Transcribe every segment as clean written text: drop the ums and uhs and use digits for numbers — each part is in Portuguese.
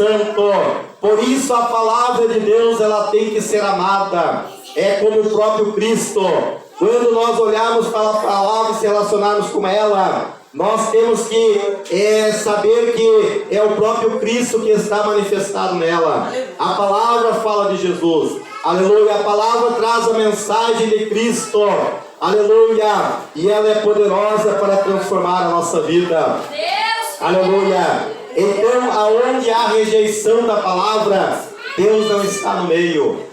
Santo. Por isso a palavra de Deus, ela tem que ser amada. É como o próprio Cristo. Quando nós olharmos para a palavra e se relacionarmos com ela, nós temos que saber que é o próprio Cristo que está manifestado nela. A palavra fala de Jesus. Aleluia. A palavra traz a mensagem de Cristo. Aleluia. E ela é poderosa para transformar a nossa vida. Aleluia. Então, aonde há rejeição da palavra, Deus não está no meio.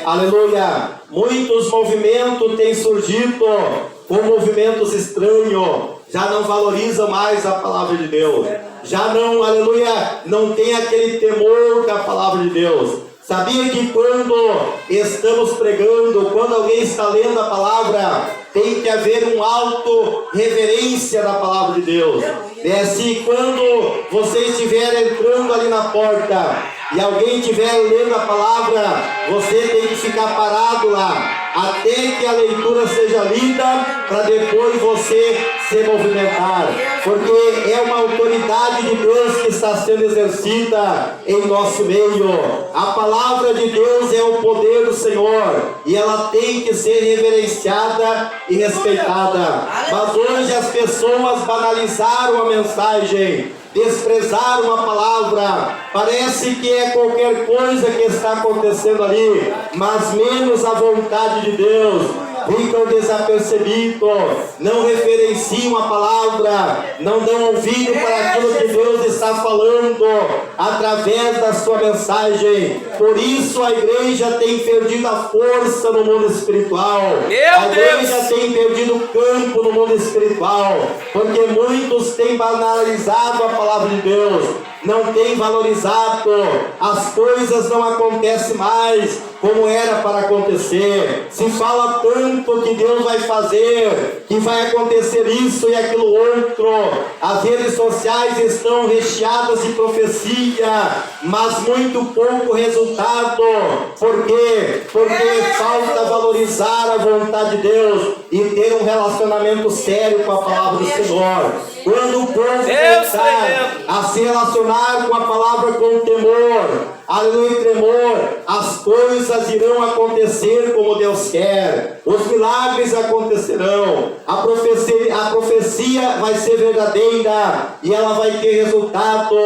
Aleluia. Muitos movimentos têm surgido com movimentos estranhos. Já não valorizam mais a palavra de Deus. Já não, aleluia, não tem aquele temor da palavra de Deus. Sabia que quando estamos pregando, quando alguém está lendo a palavra, tem que haver um alto reverência da palavra de Deus. Se quando você estiver entrando ali na porta e alguém estiver lendo a palavra, você tem que ficar parado lá até que a leitura seja lida, para depois você se movimentar, porque é uma autoridade de Deus que está sendo exercida em nosso meio. A palavra de Deus é o poder do Senhor e ela tem que ser reverenciada e respeitada. Mas hoje as pessoas banalizaram a mensagem, desprezaram a palavra. Parece que é qualquer coisa que está acontecendo ali, mas menos a vontade de Deus. Ficam desapercebidos, não referenciam a palavra, não dão ouvido para aquilo que Deus está falando através da sua mensagem. Por isso a igreja tem perdido a força no mundo espiritual. A igreja tem perdido campo no mundo espiritual, porque muitos têm banalizado a palavra de Deus, não têm valorizado. As coisas não acontecem mais como era para acontecer. Se fala tanto que Deus vai fazer, que vai acontecer isso e aquilo outro. As redes sociais estão recheadas de profecia, mas muito pouco resultado. Por quê? Porque falta valorizar a vontade de Deus e ter um relacionamento sério com a palavra do Senhor. Quando o povo começar a se relacionar com a palavra com temor, aleluia, e tremor, as coisas irão acontecer como Deus quer. Os milagres acontecerão. A profecia vai ser verdadeira e ela vai ter resultado.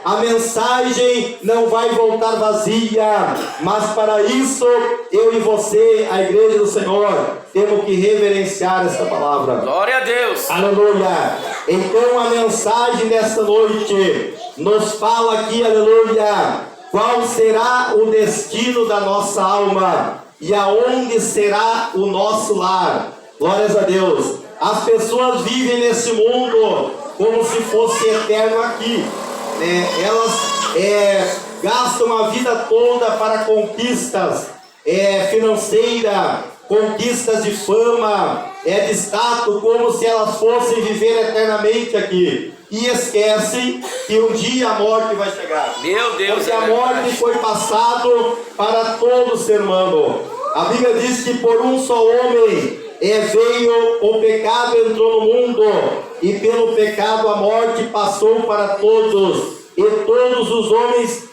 A mensagem não vai voltar vazia. Mas para isso, eu e você, a igreja do Senhor, temos que reverenciar essa palavra. Glória a Deus. Aleluia. Então a mensagem desta noite nos fala aqui, aleluia, qual será o destino da nossa alma e aonde será o nosso lar. Glórias a Deus. As pessoas vivem nesse mundo como se fosse eterno aqui. Elas gastam a vida toda para conquistas financeiras, conquistas de fama, de status, como se elas fossem viver eternamente aqui. E esquecem que um dia a morte vai chegar. Meu Deus, porque a morte foi passado para todo ser humano. A Bíblia diz que por um só homem veio o pecado, entrou no mundo, e pelo pecado a morte passou para todos. E todos os homens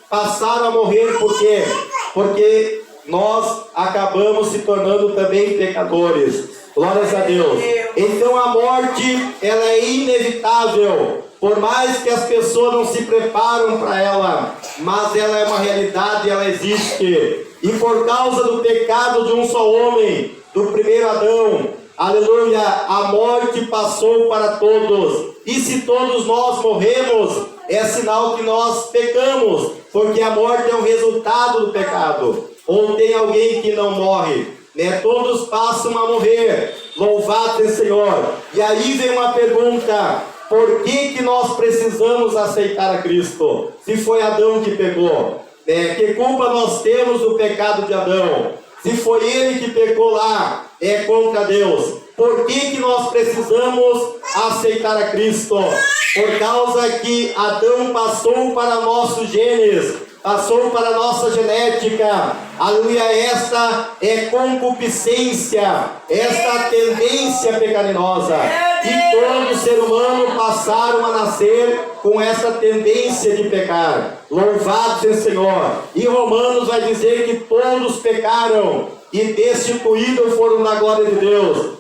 passaram a morrer. Por quê? Porque nós acabamos se tornando também pecadores. Glórias a Deus. Então a morte, ela é inevitável, por mais que as pessoas não se preparam para ela, mas ela é uma realidade, ela existe. E por causa do pecado de um só homem, do primeiro Adão, aleluia, a morte passou para todos. E se todos nós morremos, é sinal que nós pecamos, porque a morte é um resultado do pecado. Ou tem alguém que não morre? Todos passam a morrer. Louvado seja o Senhor. E aí vem uma pergunta: por que nós precisamos aceitar a Cristo? Se foi Adão que pecou, que culpa nós temos do pecado de Adão? Se foi ele que pecou lá, contra Deus, por que nós precisamos aceitar a Cristo? Por causa que Adão passou para nossos genes, passou para a nossa genética, aleluia, esta concupiscência, esta tendência pecaminosa. E todo ser humano passaram a nascer com essa tendência de pecar. Louvado seja o Senhor. E Romanos vai dizer que todos pecaram e destituídos foram da glória de Deus.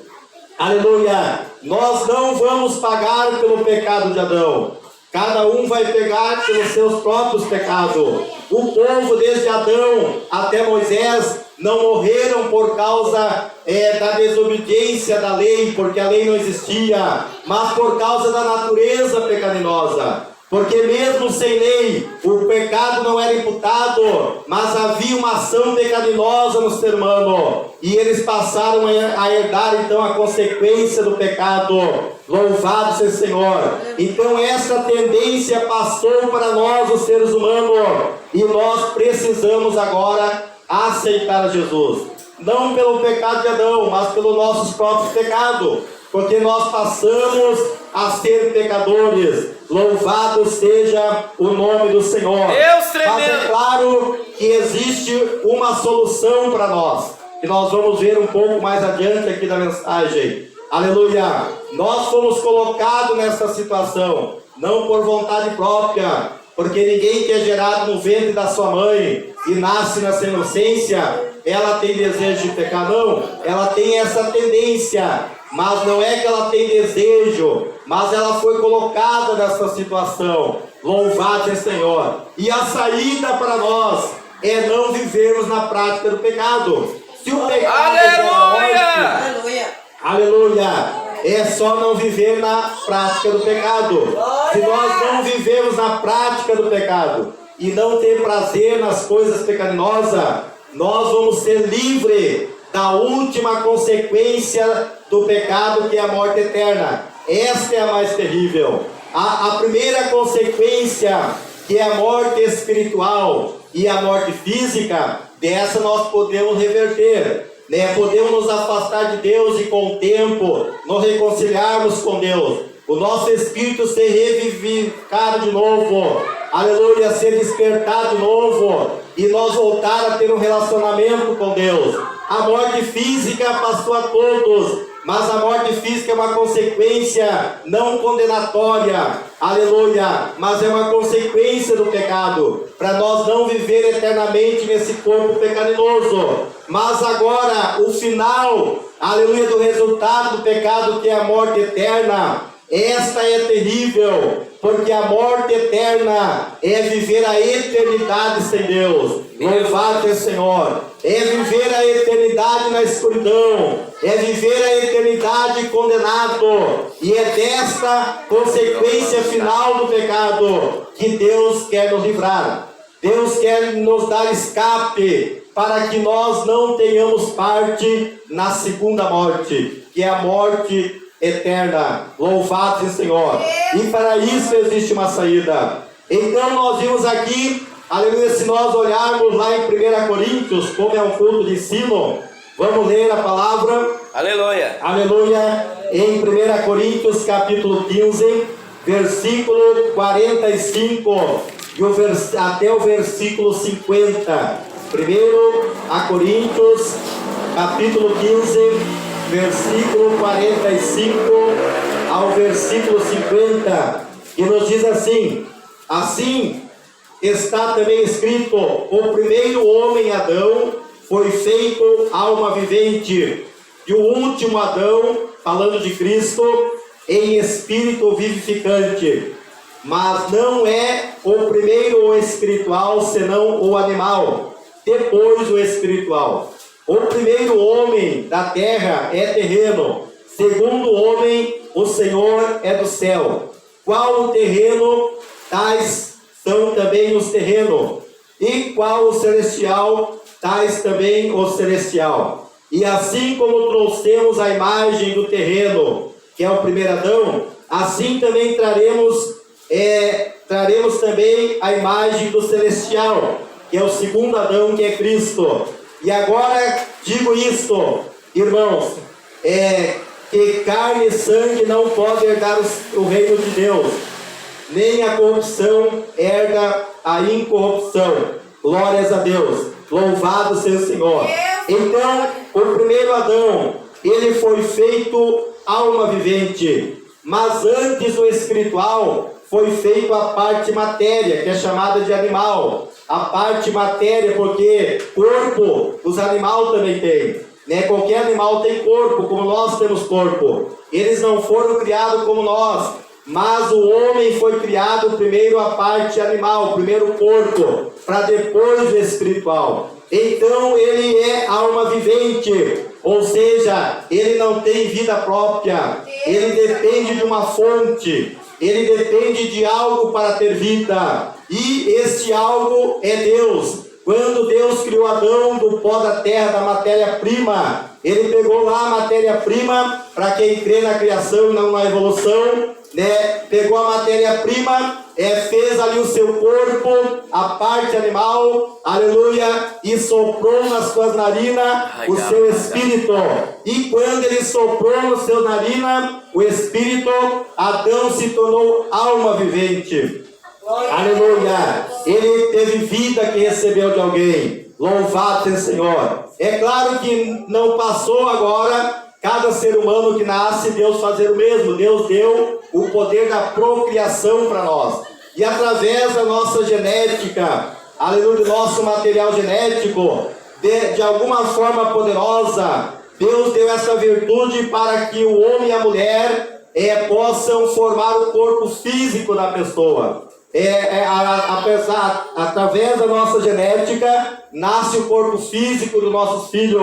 Aleluia. Nós não vamos pagar pelo pecado de Adão. Cada um vai pegar pelos seus próprios pecados. O povo desde Adão até Moisés não morreram por causa da desobediência da lei, porque a lei não existia, mas por causa da natureza pecaminosa. Porque mesmo sem lei, o pecado não era imputado, mas havia uma ação pecaminosa no ser humano. E eles passaram a herdar então a consequência do pecado. Louvado seja o Senhor. Então essa tendência passou para nós, os seres humanos, e nós precisamos agora aceitar Jesus. Não pelo pecado de Adão, mas pelos nossos próprios pecados. Porque nós passamos a ser pecadores. Louvado seja o nome do Senhor. Mas é claro que existe uma solução para nós, que nós vamos ver um pouco mais adiante aqui da mensagem. Aleluia. Nós fomos colocados nessa situação, não por vontade própria, porque ninguém que é gerado no ventre da sua mãe e nasce nessa inocência, ela tem desejo de pecar, não. Ela tem essa tendência, mas não é que ela tem desejo, mas ela foi colocada nessa situação. Louvado seja o Senhor. E a saída para nós é não vivermos na prática do pecado. Se o pecado aleluia, é só não viver na prática do pecado. Se nós não vivemos na prática do pecado e não ter prazer nas coisas pecaminosas, nós vamos ser livres da última consequência do pecado, que é a morte eterna. Esta é a mais terrível. A primeira consequência, que é a morte espiritual e a morte física, dessa nós podemos reverter. Podemos nos afastar de Deus e com o tempo nos reconciliarmos com Deus. O nosso espírito ser revivificado de novo. Aleluia, ser despertado de novo. E nós voltar a ter um relacionamento com Deus. A morte física passou a todos, mas a morte física é uma consequência não condenatória, aleluia, mas é uma consequência do pecado, para nós não viver eternamente nesse corpo pecaminoso. Mas agora, o final, aleluia, do resultado do pecado, que é a morte eterna, esta é terrível, porque a morte eterna é viver a eternidade sem Deus. Louvado seja o Senhor. É viver a eternidade na escuridão. É viver a eternidade condenado. E é desta consequência final do pecado que Deus quer nos livrar. Deus quer nos dar escape para que nós não tenhamos parte na segunda morte, que é a morte eterna. Louvado seja o Senhor. E para isso existe uma saída. Então nós vimos aqui, aleluia, se nós olharmos lá em 1 Coríntios, como é um culto de ensino, vamos ler a palavra. Aleluia. Aleluia. Em 1 Coríntios capítulo 15, versículo 45 e até o versículo 50. 1 Coríntios capítulo 15, versículo 45 ao versículo 50, que nos diz assim: assim está também escrito: o primeiro homem, Adão, foi feito alma vivente, e o último Adão, falando de Cristo, em espírito vivificante. Mas não é o primeiro o espiritual, senão o animal, depois o espiritual. O primeiro homem da terra é terreno, segundo homem, o Senhor é do céu. Qual o terreno, tais são também os terrenos, e qual o celestial, tais também o celestial. E assim como trouxemos a imagem do terreno, que é o primeiro Adão, assim também traremos também a imagem do celestial, que é o segundo Adão, que é Cristo. E agora digo isto, irmãos, que carne e sangue não podem herdar o reino de Deus, nem a corrupção herda a incorrupção. Glórias a Deus, louvado seja o Senhor. Então, o primeiro Adão ele foi feito alma vivente. Mas antes o espiritual foi feito a parte matéria, que é chamada de animal. A parte matéria, porque corpo os animais também têm. Né? Qualquer animal tem corpo, como nós temos corpo. Eles não foram criados como nós, mas o homem foi criado primeiro a parte animal, primeiro o corpo, para depois o espiritual. Então ele é alma vivente, ou seja, ele não tem vida própria, ele depende de uma fonte, ele depende de algo para ter vida, e este algo é Deus. Quando Deus criou Adão do pó da terra, da matéria-prima, ele pegou lá a matéria-prima, para quem crê na criação e não na evolução, né? Pegou a matéria-prima, fez ali o seu corpo, a parte animal, aleluia, e soprou nas suas narinas o seu espírito. E quando ele soprou no seu narina o espírito, Adão se tornou alma vivente. Aleluia! Ele teve vida que recebeu de alguém. Louvado seja o Senhor. É claro que não passou agora cada ser humano que nasce Deus fazer o mesmo. Deus deu o poder da procriação para nós. E através da nossa genética, aleluia, do nosso material genético, de alguma forma poderosa, Deus deu essa virtude para que o homem e a mulher possam formar o corpo físico da pessoa. Através da nossa genética nasce o corpo físico dos nossos filhos,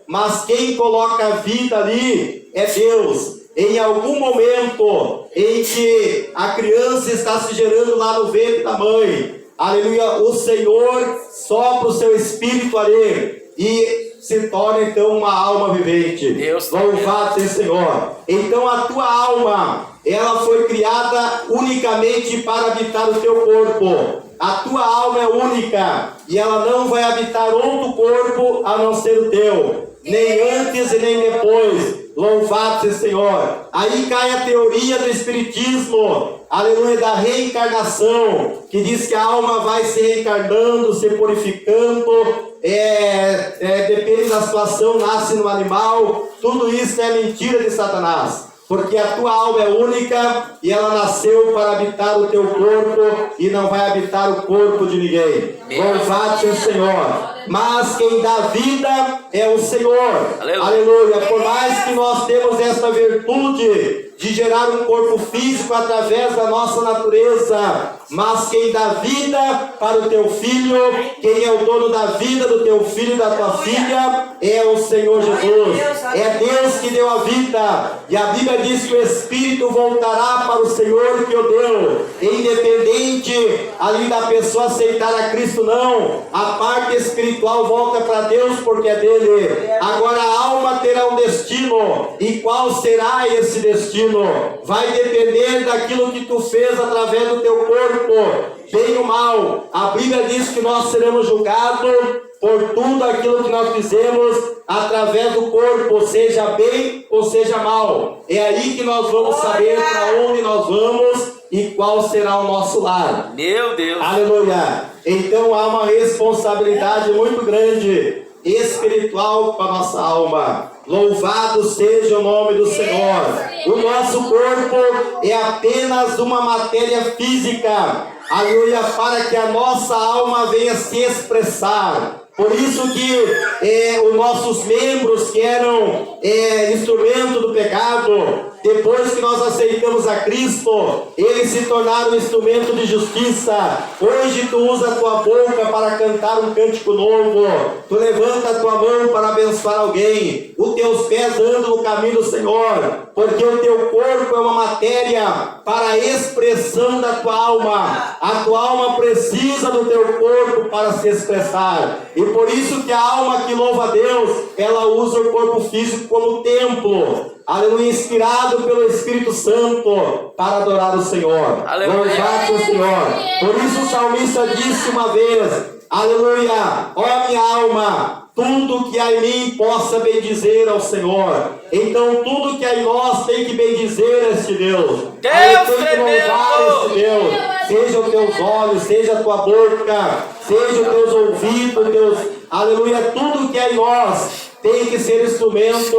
mas quem coloca a vida ali é Deus. Em algum momento em que a criança está se gerando lá no ventre da mãe, aleluia, o Senhor sopra o seu espírito ali e se torna então uma alma vivente. Louvado seja o Senhor. Então a tua alma, ela foi criada unicamente para habitar o teu corpo. A tua alma é única e ela não vai habitar outro corpo a não ser o teu, nem antes e nem depois. Louvado seja o Senhor. Aí cai a teoria do espiritismo, aleluia, da reencarnação, que diz que a alma vai se reencarnando, se purificando, depende da situação, nasce no animal. Tudo isso é mentira de Satanás, porque a tua alma é única e ela nasceu para habitar o teu corpo e não vai habitar o corpo de ninguém. Louvado seja o Senhor. Mas quem dá vida é o Senhor. Aleluia. Por mais que nós temos esta virtude de gerar um corpo físico através da nossa natureza, mas quem dá vida para o teu filho, quem é o dono da vida do teu filho e da tua filha, é o Senhor Jesus. É Deus que deu a vida, e a Bíblia diz que o Espírito voltará para o Senhor que o deu. Independente ali da pessoa aceitar a Cristo, não, a parte espiritual volta para Deus porque é dele. Agora a alma terá um destino, e qual será esse destino? Vai depender daquilo que tu fez através do teu corpo, bem ou mal. A Bíblia diz que nós seremos julgados por tudo aquilo que nós fizemos através do corpo, seja bem ou seja mal. É aí que nós vamos saber para onde nós vamos e qual será o nosso lar. Meu Deus! Aleluia! Então há uma responsabilidade muito grande espiritual para a nossa alma. Louvado seja o nome do Senhor. O nosso corpo é apenas uma matéria física, aleluia, para que a nossa alma venha se expressar. Por isso que os nossos membros que eram instrumento do pecado, depois que nós aceitamos a Cristo, eles se tornaram instrumento de justiça. Hoje tu usa a tua boca para cantar um cântico novo, tu levanta a tua mão para abençoar alguém, os teus pés andam no caminho do Senhor, porque o teu corpo é uma matéria para a expressão da tua alma. A tua alma precisa do teu corpo para se expressar, e por isso que a alma que louva a Deus, ela usa o corpo físico como templo, aleluia, inspirado pelo Espírito Santo para adorar o Senhor. Louvado seja o Senhor. Por isso o salmista disse uma vez, aleluia, ó minha alma, tudo que há em mim possa bendizer ao Senhor. Então tudo que há em nós tem que bendizer este Deus. Tem que louvar este Deus. Seja os teus olhos, seja a tua boca, seja os teus ouvidos, aleluia, tudo que há em nós tem que ser instrumento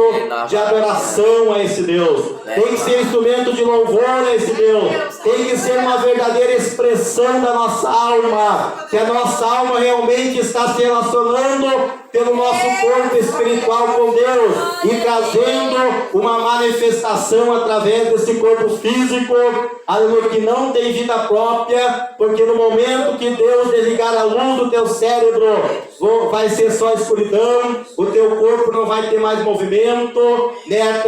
de adoração a esse Deus, tem que ser instrumento de louvor a esse Deus, tem que ser uma verdadeira expressão da nossa alma, que a nossa alma realmente está se relacionando pelo nosso corpo espiritual com Deus e trazendo uma manifestação através desse corpo físico, aleluia, que não tem vida própria, porque no momento que Deus desligar a luz do teu cérebro, vai ser só escuridão, o teu corpo não vai ter mais movimento, né?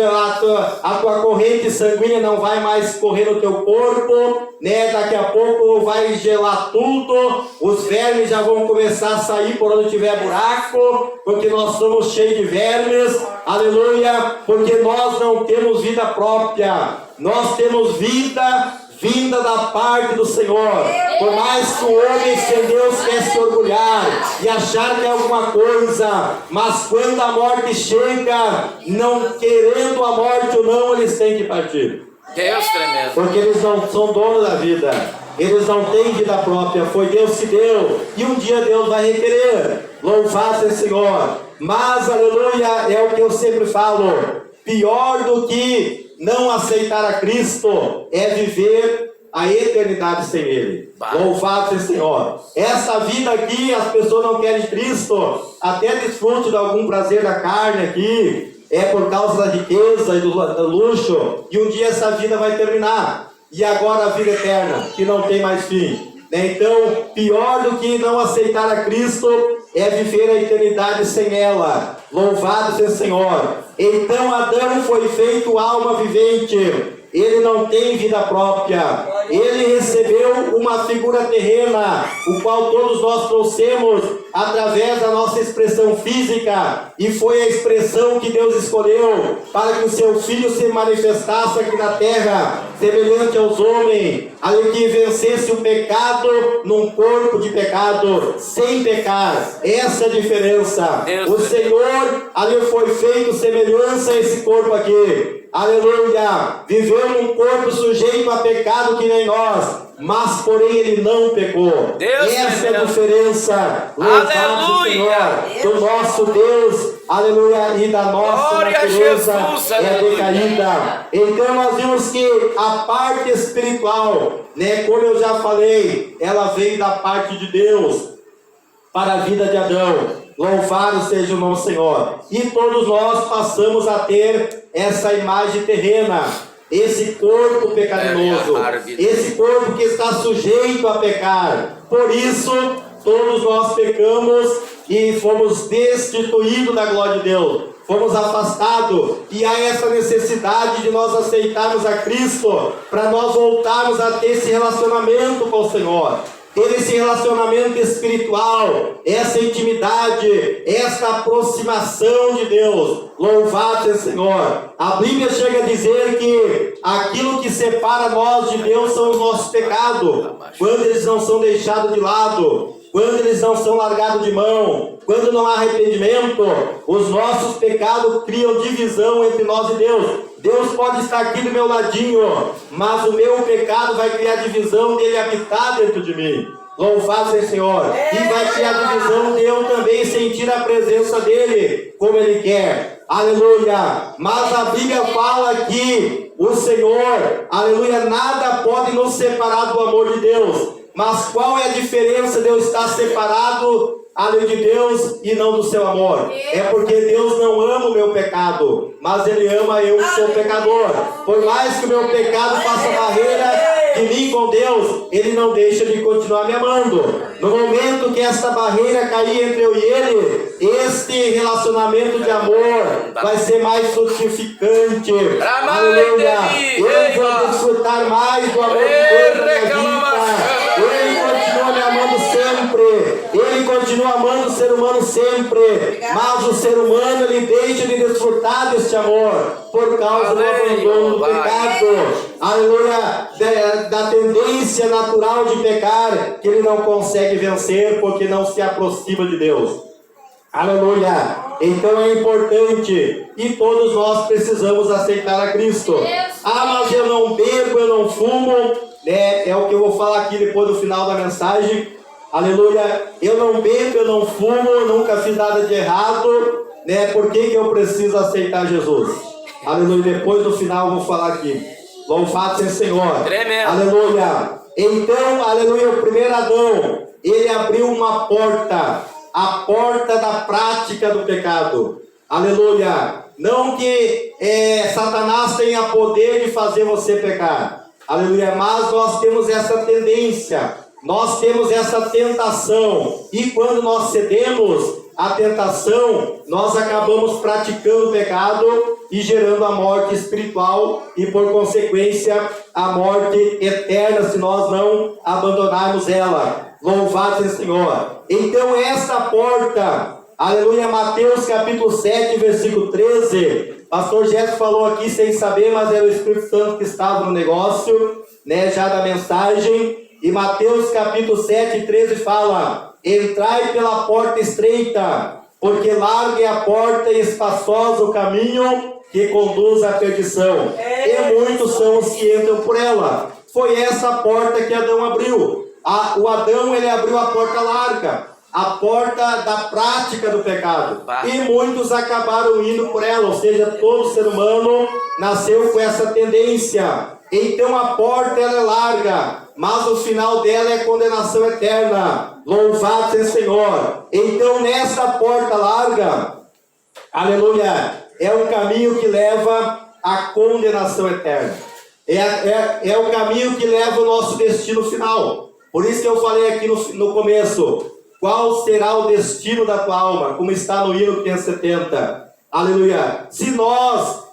A tua corrente sanguínea não vai mais correr no teu corpo, né? Daqui a pouco vai gelar tudo, os vermes já vão começar a sair por onde tiver buraco, porque nós somos cheios de vermes, aleluia, porque nós não temos vida própria, nós temos vida vinda da parte do Senhor. Por mais que o homem sem Deus quer se orgulhar e achar que é alguma coisa, mas quando a morte chega, não querendo a morte ou não, eles têm que partir. Deus tremendo. Porque eles não são donos da vida, eles não têm vida própria, foi Deus que deu, e um dia Deus vai requerer. Louvado seja o Senhor. Mas, aleluia, é o que eu sempre falo, pior do que não aceitar a Cristo é viver a eternidade sem Ele. Louvado seja o Senhor. Essa vida aqui, as pessoas não querem Cristo, até desfrute de algum prazer da carne aqui, é por causa da riqueza e do luxo, e um dia essa vida vai terminar, e agora a vida eterna, que não tem mais fim, né? Então, pior do que não aceitar a Cristo é viver a eternidade sem ela. Louvado seja o Senhor. Então Adão foi feito alma vivente, ele não tem vida própria, ele recebeu uma figura terrena, o qual todos nós trouxemos através da nossa expressão física, e foi a expressão que Deus escolheu para que o seu Filho se manifestasse aqui na terra, semelhante aos homens, ali que vencesse o pecado num corpo de pecado, sem pecar. Essa é a diferença. O Senhor ali foi feito semelhança a esse corpo aqui, aleluia, viveu num corpo sujeito a pecado que nem nós, mas porém ele não pecou. Essa é a diferença. Louvado Senhor, do nosso Deus, aleluia, e da nossa natureza é decaída. Então nós vimos que a parte espiritual, né, como eu já falei, ela veio da parte de Deus para a vida de Adão. Louvado seja o nome do Senhor. E todos nós passamos a ter essa imagem terrena, esse corpo pecaminoso, esse corpo que está sujeito a pecar. Por isso, todos nós pecamos e fomos destituídos da glória de Deus, fomos afastados, e há essa necessidade de nós aceitarmos a Cristo, para nós voltarmos a ter esse relacionamento com o Senhor, ter esse relacionamento espiritual, essa intimidade, essa aproximação de Deus. Louvado seja o Senhor. A Bíblia chega a dizer que aquilo que separa nós de Deus são os nossos pecados, quando eles não são deixados de lado, quando eles não são largados de mão, quando não há arrependimento, os nossos pecados criam divisão entre nós e Deus. Deus pode estar aqui do meu ladinho, mas o meu pecado vai criar divisão dele habitar dentro de mim. Louvado seja o Senhor. E vai criar divisão de eu também sentir a presença dele como ele quer. Aleluia. Mas a Bíblia fala que o Senhor, aleluia, nada pode nos separar do amor de Deus. Mas qual é a diferença de eu estar separado, além de Deus, e não do seu amor? É porque Deus não ama o meu pecado, mas Ele ama eu que sou pecador. Por mais que o meu pecado faça barreira de mim com Deus, Ele não deixa de continuar me amando. No momento que essa barreira cair entre eu e Ele, este relacionamento de amor vai ser mais frutificante. Aleluia. Eu vou desfrutar mais do amor de Deus na minha vida. Ele continua me amando sempre, Ele continua amando o ser humano sempre, mas o ser humano, ele deixa de desfrutar deste amor por causa do abandono do pecado, aleluia, da tendência natural de pecar, que ele não consegue vencer porque não se aproxima de Deus. Aleluia. Então é importante, e todos nós precisamos aceitar a Cristo. Ah, mas eu não bebo, eu não fumo, é o que eu vou falar aqui depois do final da mensagem. Aleluia. Eu não bebo, eu não fumo, nunca fiz nada de errado, né? Por que eu preciso aceitar Jesus? Aleluia. Depois no final eu vou falar aqui. Louvado seja o Senhor. Tremendo. Aleluia. Então, aleluia, o primeiro Adão, ele abriu uma porta, a porta da prática do pecado. Aleluia. Não que Satanás tenha poder de fazer você pecar. Aleluia. Mas nós temos essa tendência, nós temos essa tentação. E quando nós cedemos à tentação, nós acabamos praticando o pecado e gerando a morte espiritual e, por consequência, a morte eterna, se nós não abandonarmos ela. Louvado seja o Senhor. Então, essa porta, aleluia, Mateus capítulo 7, versículo 13, pastor Jéssica falou aqui sem saber, mas era o Espírito Santo que estava no negócio, né, já da mensagem. E Mateus capítulo 7, 13 fala: entrai pela porta estreita, porque larga é a porta e espaçosa o caminho que conduz à perdição, e muitos são os que entram por ela. Foi essa porta que Adão abriu. O Adão, ele abriu a porta larga, a porta da prática do pecado, e muitos acabaram indo por ela. Ou seja, todo ser humano nasceu com essa tendência. Então a porta, ela é larga, mas o final dela é condenação eterna. Louvado seja o Senhor. Então, nessa porta larga, aleluia, é um caminho que leva à condenação eterna. É o caminho que leva o nosso destino final. Por isso que eu falei aqui no começo: qual será o destino da tua alma? Como está no hino 570. Aleluia. Se nós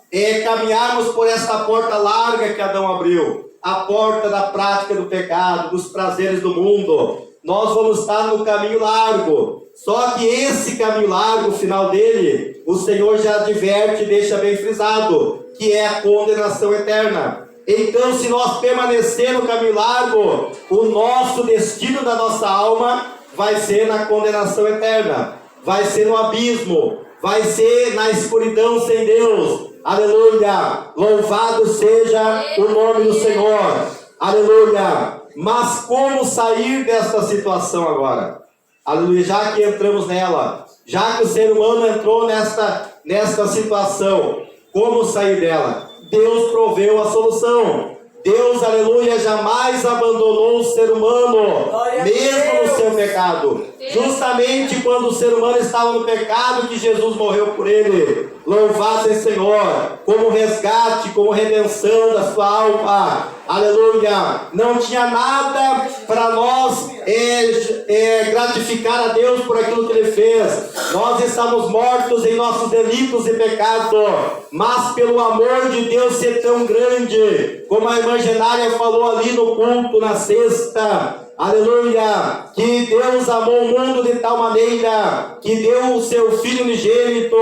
caminharmos por esta porta larga que Adão abriu, a porta da prática do pecado, dos prazeres do mundo, nós vamos estar no caminho largo. Só que esse caminho largo, o final dele, o Senhor já adverte e deixa bem frisado, que é a condenação eterna. Então, se nós permanecer no caminho largo, o nosso destino da nossa alma vai ser na condenação eterna, vai ser no abismo, vai ser na escuridão sem Deus. Aleluia, louvado seja o nome do Senhor. Aleluia. Mas como sair dessa situação agora? Aleluia, já que entramos nela, já que o ser humano entrou nesta situação, como sair dela? Deus proveu a solução. Deus, aleluia, jamais abandonou o ser humano, mesmo no seu pecado. Justamente quando o ser humano estava no pecado, que Jesus morreu por ele. Louvado seja o Senhor, como resgate, como redenção da sua alma. Aleluia. Não tinha nada para nós gratificar a Deus por aquilo que Ele fez. Nós estamos mortos em nossos delitos e pecados, mas pelo amor de Deus ser tão grande, como a irmã Genária falou ali no culto na sexta, aleluia, que Deus amou o mundo de tal maneira que deu o seu Filho unigênito,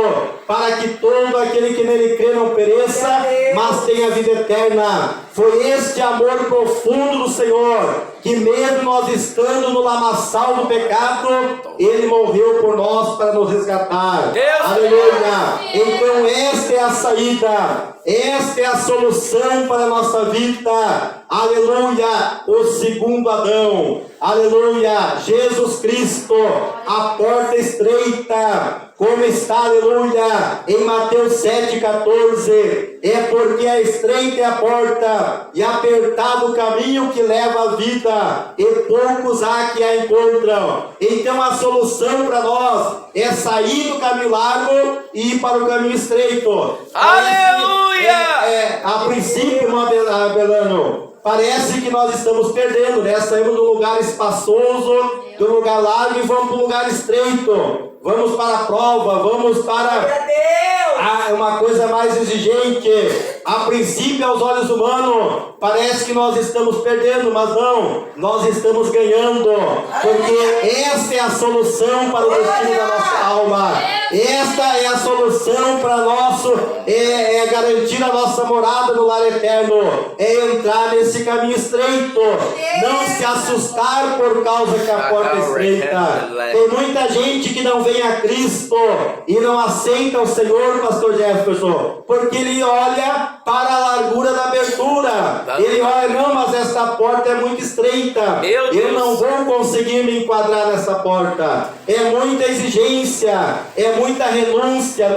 para que todo aquele que nele crê não pereça, mas tenha vida eterna. Foi este amor profundo do Senhor, que mesmo nós estando no lamaçal do pecado, Ele morreu por nós para nos resgatar. Aleluia. Então esta é a saída, esta é a solução para a nossa vida. Aleluia. O segundo Adão. Aleluia. Jesus Cristo, a porta estreita, como está, aleluia, em Mateus 7,14, é porque a estreita é a porta, e apertado o caminho que leva à vida, e poucos há que a encontram. Então a solução para nós é sair do caminho largo e ir para o caminho estreito. Aleluia! A princípio, irmão Abelano, parece que nós estamos perdendo, né? Saímos do lugar espaçoso, do lugar largo, e vamos para o lugar estreito. Vamos para a prova, vamos para uma coisa mais exigente. A princípio, aos olhos humanos, parece que nós estamos perdendo, mas não, nós estamos ganhando, porque esta é a solução para o destino da nossa alma. Esta é a solução para nós garantir a nossa morada no lar eterno é entrar nesse caminho estreito. Não se assustar por causa que a porta é estreita. Tem muita gente que não vem a Cristo e não aceita o Senhor, pastor Jefferson, porque ele olha para a largura da abertura. Ele olha, não, mas essa porta é muito estreita. Eu não vou conseguir me enquadrar nessa porta. É muita exigência, é muita renúncia.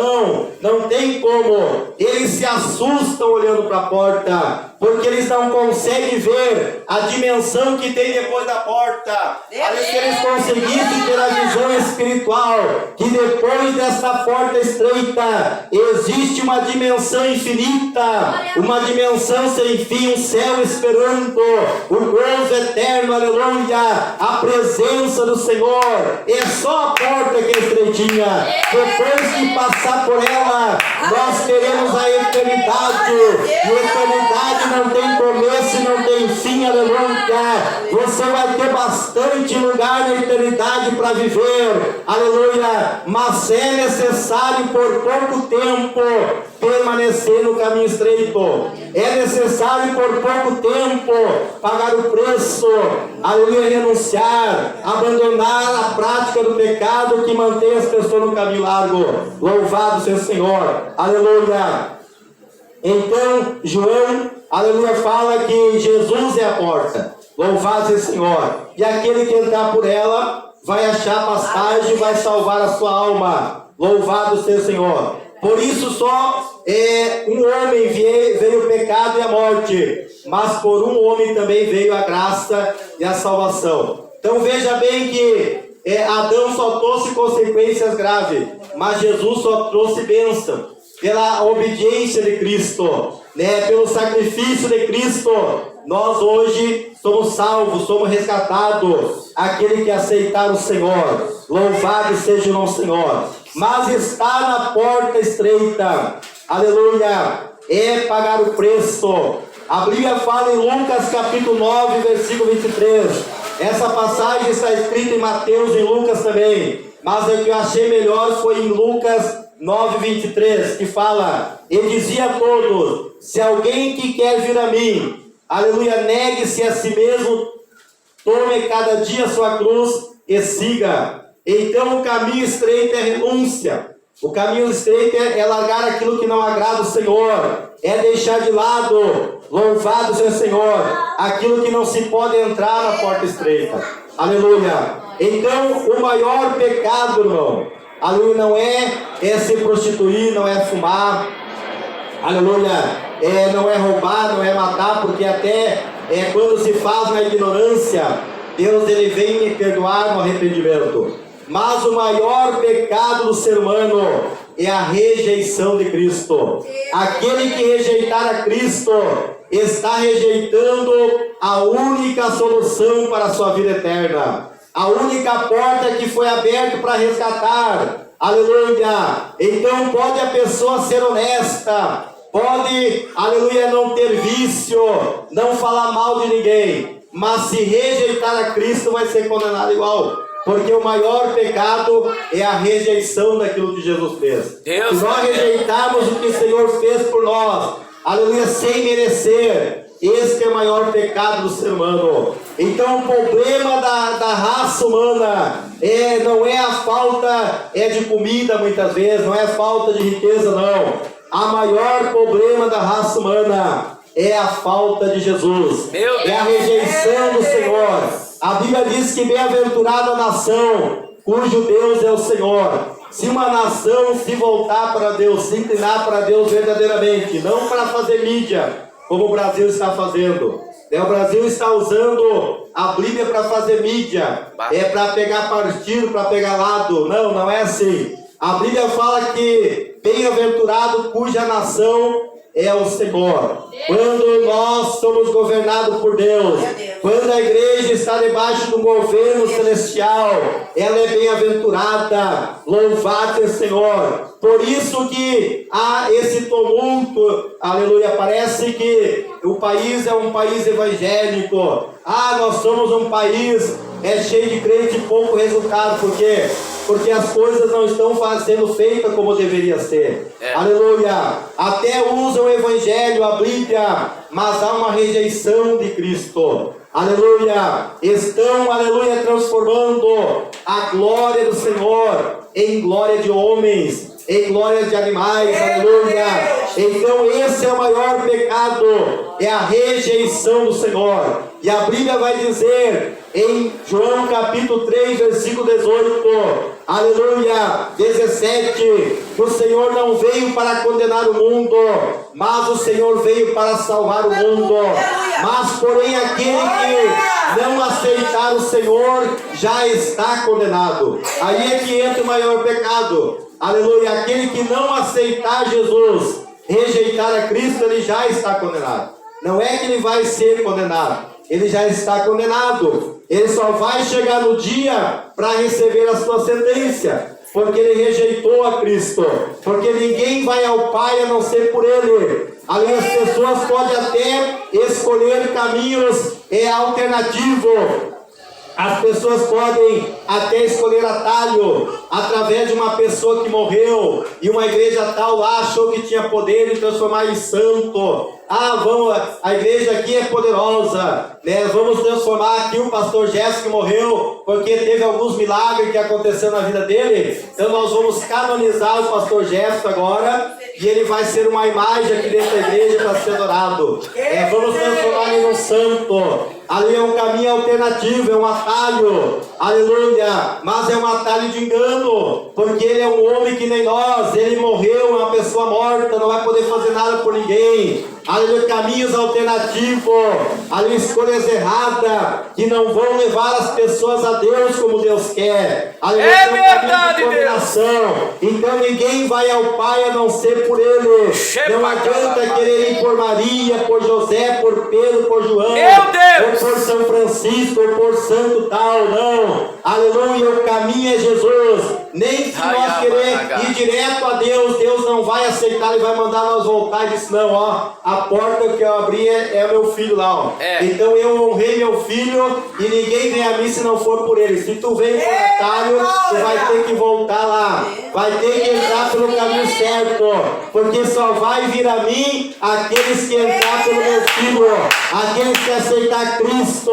Não tem como. Eles se assustam olhando para a porta, porque eles não conseguem ver a dimensão que tem depois da porta. Se eles conseguissem ter a visão espiritual, que depois dessa porta estreita existe uma dimensão infinita, uma dimensão sem fim, um céu esperando, o gozo eterno, aleluia, a presença do Senhor. É só a porta que é estreitinha. Depois que passar por ela, nós teremos a eternidade. E a eternidade não tem começo e não tem fim, aleluia. Você vai ter bastante lugar na eternidade para viver, aleluia. Mas é necessário por pouco tempo permanecer no caminho estreito. É necessário por pouco tempo pagar o preço, aleluia, renunciar, abandonar a prática do pecado que mantém as pessoas no caminho largo. Louvado seja o Senhor, aleluia. Então, João, aleluia, fala que Jesus é a porta. Louvado seja o Senhor. E aquele que entrar por ela vai achar pastagem, vai salvar a sua alma. Louvado seja o Senhor. Por isso só um homem veio o pecado e a morte, mas por um homem também veio a graça e a salvação. Então veja bem que Adão só trouxe consequências graves, mas Jesus só trouxe bênção. Pela obediência de Cristo, pelo sacrifício de Cristo, nós hoje somos salvos, somos resgatados. Aquele que aceitar o Senhor, louvado seja o nosso Senhor. Mas está na porta estreita, aleluia, é pagar o preço. A Bíblia fala em Lucas capítulo 9, versículo 23. Essa passagem está escrita em Mateus e em Lucas também, mas o que eu achei melhor foi em Lucas 9:23, que fala: e dizia a todos: se alguém que quer vir a mim, aleluia, negue-se a si mesmo, tome cada dia a sua cruz e siga. Então o caminho estreito é renúncia. O caminho estreito é largar aquilo que não agrada o Senhor, é deixar de lado, louvado seja o Senhor, aquilo que não se pode entrar na porta estreita. Aleluia. Então o maior pecado, irmão, aleluia, não é se prostituir, não é fumar, aleluia, não é roubar, não é matar, porque até quando se faz na ignorância, Deus ele vem me perdoar no arrependimento. Mas o maior pecado do ser humano é a rejeição de Cristo. Aquele que rejeitar a Cristo está rejeitando a única solução para a sua vida eterna. A única porta que foi aberta para resgatar. Aleluia. Então pode a pessoa ser honesta, pode, aleluia, não ter vício, não falar mal de ninguém, mas se rejeitar a Cristo vai ser condenado igual. Porque o maior pecado é a rejeição daquilo que Jesus fez. Se nós rejeitarmos o que o Senhor fez por nós, aleluia, sem merecer, esse é o maior pecado do ser humano. Então o problema da raça humana não é a falta de comida muitas vezes, não é a falta de riqueza, não. A maior problema da raça humana é a falta de Jesus, é a rejeição do Senhor. A Bíblia diz que bem-aventurada a nação cujo Deus é o Senhor. Se uma nação se voltar para Deus, se inclinar para Deus verdadeiramente, não para fazer mídia, como o Brasil está fazendo. O Brasil está usando a Bíblia para fazer mídia, para pegar partido, para pegar lado. Não é assim. A Bíblia fala que bem-aventurado cuja nação é o Senhor. Quando nós somos governados por Deus, quando a igreja está debaixo do governo celestial, ela é bem-aventurada. Louvado seja o Senhor. Por isso que há esse tumulto, aleluia. Parece que o país é um país evangélico. Ah, nós somos um país cheio de crente e pouco resultado. Por quê? Porque as coisas não estão sendo feitas como deveria ser. Aleluia. Até usam o evangelho, a Bíblia, mas há uma rejeição de Cristo. Aleluia. Estão, aleluia, transformando a glória do Senhor em glória de homens, em glória de animais. Aleluia. Então esse é o maior pecado, é a rejeição do Senhor. E a Bíblia vai dizer em João capítulo 3, versículo 18, aleluia, 17, que o Senhor não veio para condenar o mundo, mas o Senhor veio para salvar o mundo. Mas porém aquele que não aceitar o Senhor já está condenado. Aí é que entra o maior pecado. Aleluia, aquele que não aceitar Jesus, rejeitar a Cristo, ele já está condenado. Não é que ele vai ser condenado, ele já está condenado. Ele só vai chegar no dia para receber a sua sentença, porque ele rejeitou a Cristo, porque ninguém vai ao Pai a não ser por ele. Ali as pessoas podem até escolher caminhos alternativos. As pessoas podem até escolher atalho através de uma pessoa que morreu e uma igreja tal lá achou que tinha poder de transformar em santo. Ah, vamos, a igreja aqui é poderosa, né? Vamos transformar aqui o pastor Jéssica que morreu porque teve alguns milagres que aconteceram na vida dele. Então nós vamos canonizar o pastor Jéssica agora e ele vai ser uma imagem aqui dentro da igreja para ser adorado. Vamos transformar ele num santo. Ali é um caminho alternativo, é um atalho, aleluia, mas é um atalho de engano, porque ele é um homem que nem nós, ele morreu, é uma pessoa morta, não vai poder fazer nada por ninguém. Aleluia, caminhos alternativos, ali escolhas erradas, que não vão levar as pessoas a Deus como Deus quer. Aleluia, é verdade, Deus. Então ninguém vai ao Pai a não ser por ele. Não adianta querer ir por Maria, por José, por Pedro, por João, meu Deus, ou por São Francisco, ou por santo tal, não. Aleluia, o caminho é Jesus. Nem se nós querer ir direto a Deus, Deus não vai aceitar, Ele vai mandar nós voltar e disse, não, ó, a porta que eu abri é meu filho lá, ó. Então eu honrei meu filho e ninguém vem a mim se não for por ele. Se tu vem por atalho, tu vai ter que voltar lá, vai ter que entrar pelo caminho certo, porque só vai vir a mim aqueles que entrar pelo meu filho, aqueles que aceitar Cristo,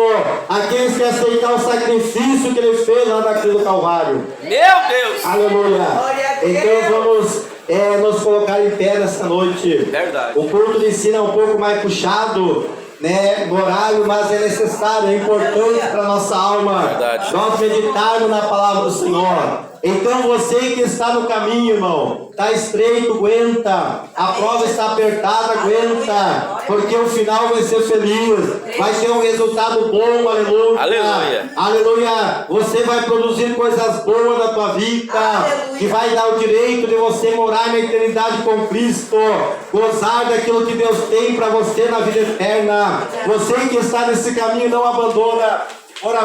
aqueles que aceitar o sacrifício que Ele fez lá na cruz do Calvário. Meu Deus! Aleluia! Então vamos nos colocar em pé nessa noite. Verdade. O culto de ensino é um pouco mais puxado, né, no horário, mas é necessário, é importante para a nossa alma. Verdade. Nós meditarmos na palavra do Senhor. Então você que está no caminho, irmão, está estreito, aguenta. A prova está apertada, aguenta. Porque o final vai ser feliz. Vai ter um resultado bom, aleluia. Aleluia. Aleluia. Você vai produzir coisas boas na tua vida. Que vai dar o direito de você morar na eternidade com Cristo. Gozar daquilo que Deus tem para você na vida eterna. Você que está nesse caminho, não abandona. Ora